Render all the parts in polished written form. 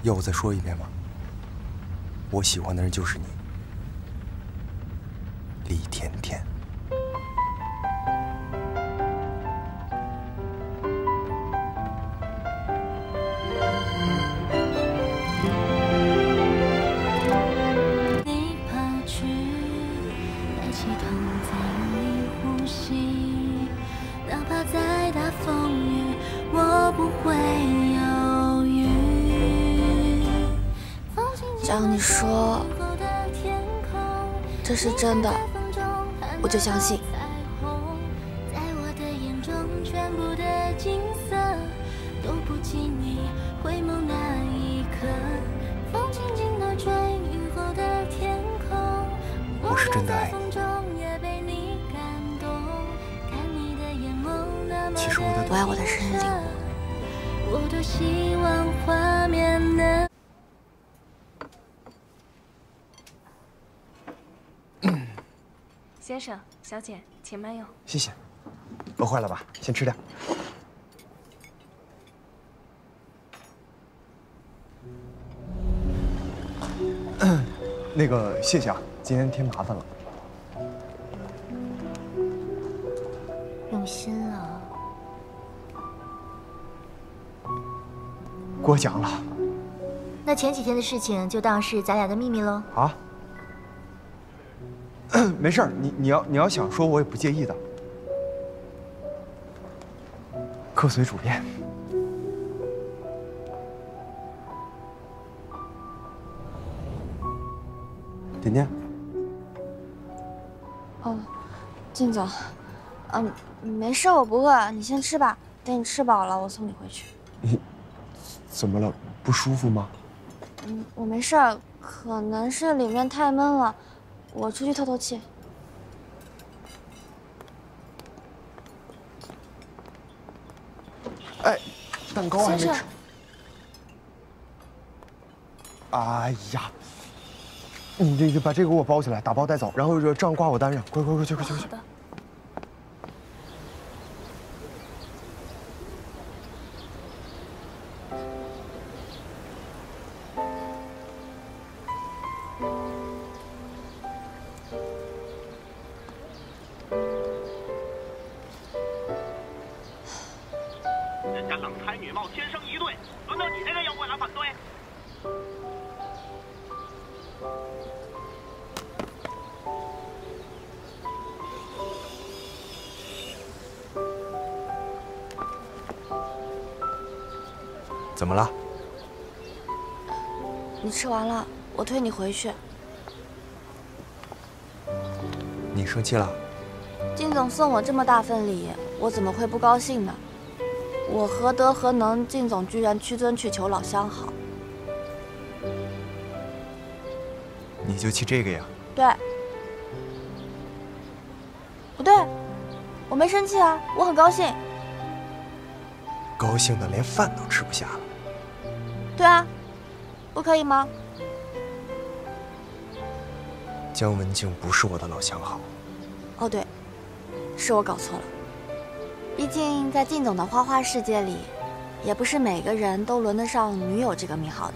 要我再说一遍吗？我喜欢的人就是你，李甜甜。你跑去，带起痛在你呼吸，哪怕再大风雨，我不会犹豫。只要你说这是真的，我就相信。在我的眼中，全部的景色都不及你回眸那一刻。风轻轻地吹，雨后的天空，我是真的爱你。其实我我爱我的生日礼物。我多希望画面能。先生、小姐，请慢用。谢谢。饿坏了吧？先吃点。那个，谢谢啊，今天添麻烦了。用心了。过奖了。那前几天的事情就当是咱俩的秘密喽。啊？没事儿，你要想说，我也不介意的。客随主便。甜甜。哦，靳总，没事，我不饿，你先吃吧。等你吃饱了，我送你回去。你怎么了？不舒服吗？我没事，可能是里面太闷了，我出去透透气。哎，蛋糕还没吃。先生。哎呀，你这把这个给我包起来，打包带走，然后这账挂我单上，快去！好的。人家郎才女貌，天生一对，轮到你这个妖怪来反对？怎么了？你吃完了，我推你回去。你生气了？靳总送我这么大份礼，我怎么会不高兴呢？我何德何能，靳总居然屈尊去求老相好？你就气这个呀？对，不对，我没生气啊，我很高兴。高兴的连饭都吃不下了。对啊，不可以吗？江文静不是我的老相好。哦对，是我搞错了。毕竟在靳总的花花世界里，也不是每个人都轮得上女友这个名号的。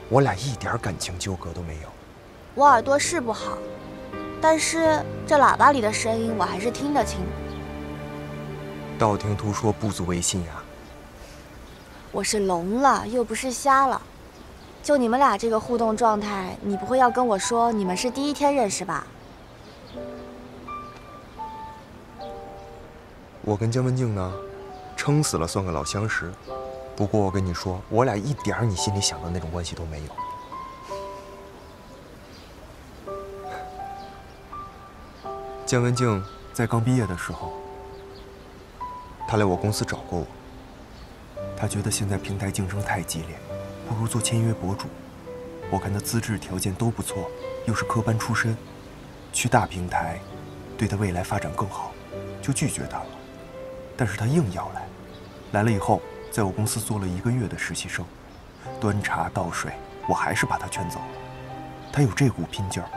我俩一点感情纠葛都没有。我耳朵是不好，但是这喇叭里的声音我还是听得清。道听途说不足为信呀。我是聋了，又不是瞎了。就你们俩这个互动状态，你不会要跟我说你们是第一天认识吧？我跟江文静呢，撑死了算个老相识。不过我跟你说，我俩一点你心里想的那种关系都没有。江文静在刚毕业的时候，她来我公司找过我。她觉得现在平台竞争太激烈，不如做签约博主。我看她资质条件都不错，又是科班出身，去大平台，对她未来发展更好，就拒绝她了。但是她硬要来，来了以后，在我公司做了1个月的实习生，端茶倒水，我还是把她劝走了。她有这股拼劲儿，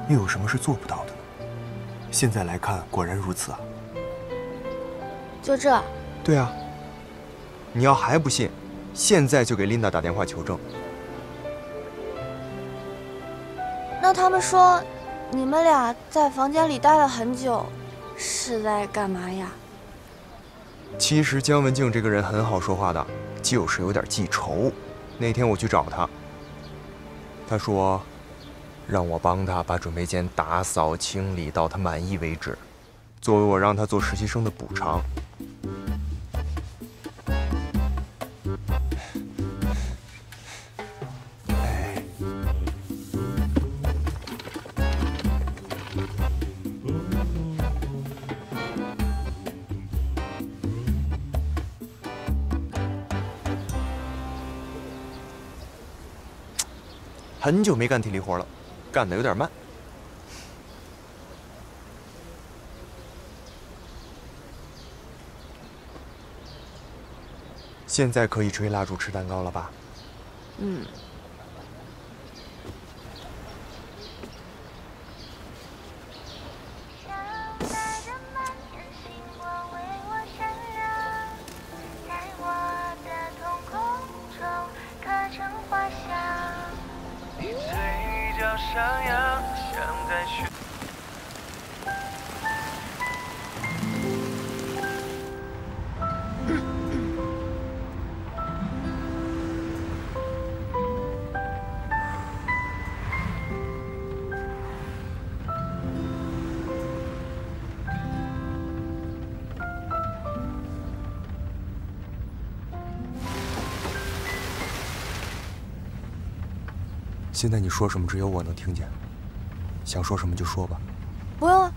又有什么是做不到的呢？现在来看，果然如此啊。就这？对啊。你要还不信，现在就给琳达打电话求证。那他们说，你们俩在房间里待了很久，是在干嘛呀？其实姜文静这个人很好说话的，就是有点记仇。那天我去找他，他说让我帮他把准备间打扫清理到他满意为止，作为我让他做实习生的补偿。很久没干体力活了，干得有点慢。现在可以吹蜡烛、吃蛋糕了吧？嗯。现在你说什么，只有我能听见。想说什么就说吧。不用，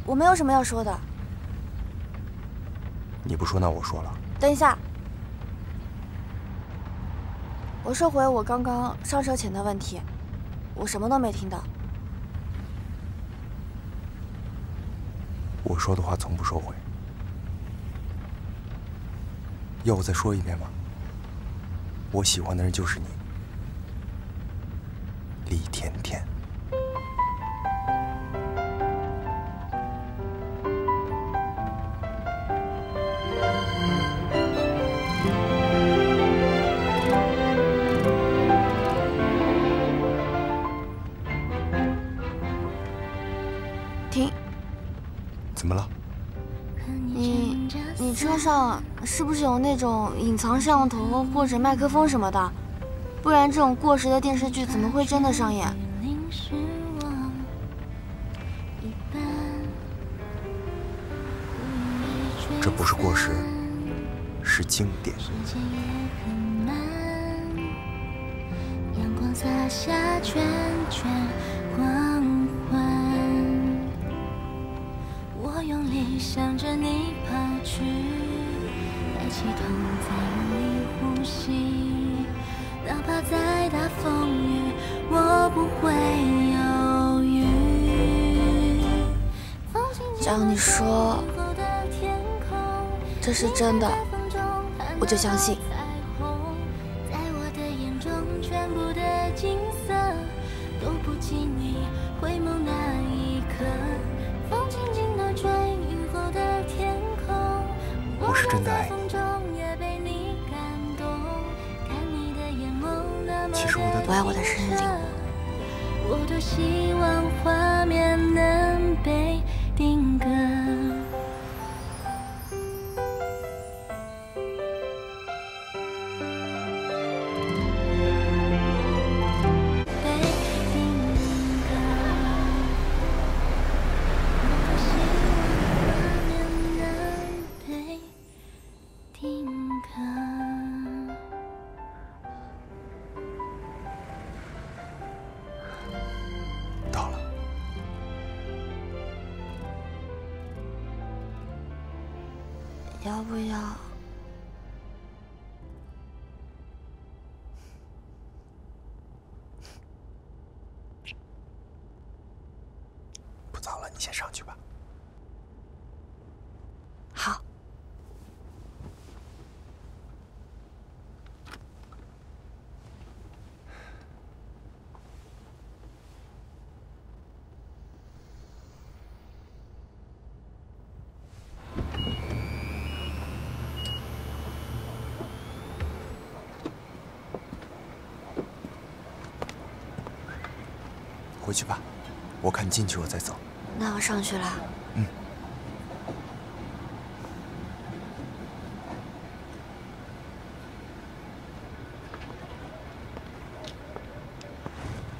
我没有什么要说的。你不说，那我说了。等一下，我收回我刚刚上车前的问题，我什么都没听到。我说的话从不收回。要我再说一遍吗？我喜欢的人就是你。李甜甜。停。怎么了？你车上是不是有那种隐藏摄像头或者麦克风什么的？不然这种过时的电视剧怎么会真的上演？这不是过时，是经典。阳光洒下圈圈黄昏，我用力向着你跑去，抬起头再用力呼吸。哪怕再大风雨，我不会犹豫。只要你说这是真的，我就相信。在我的眼中，全部的景色都不及你回眸那一刻。风轻轻地吹，雨后的天空。我是真的爱你。其实我爱我的生日礼物。我多希望画面能被定格。要不要？不早了，你先上去吧。好。回去吧，我看你进去我再走。那我上去了。嗯。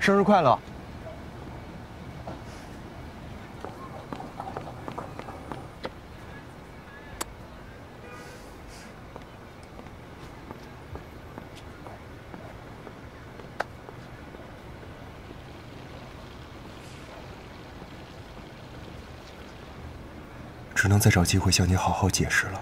生日快乐！只能再找机会向你好好解释了。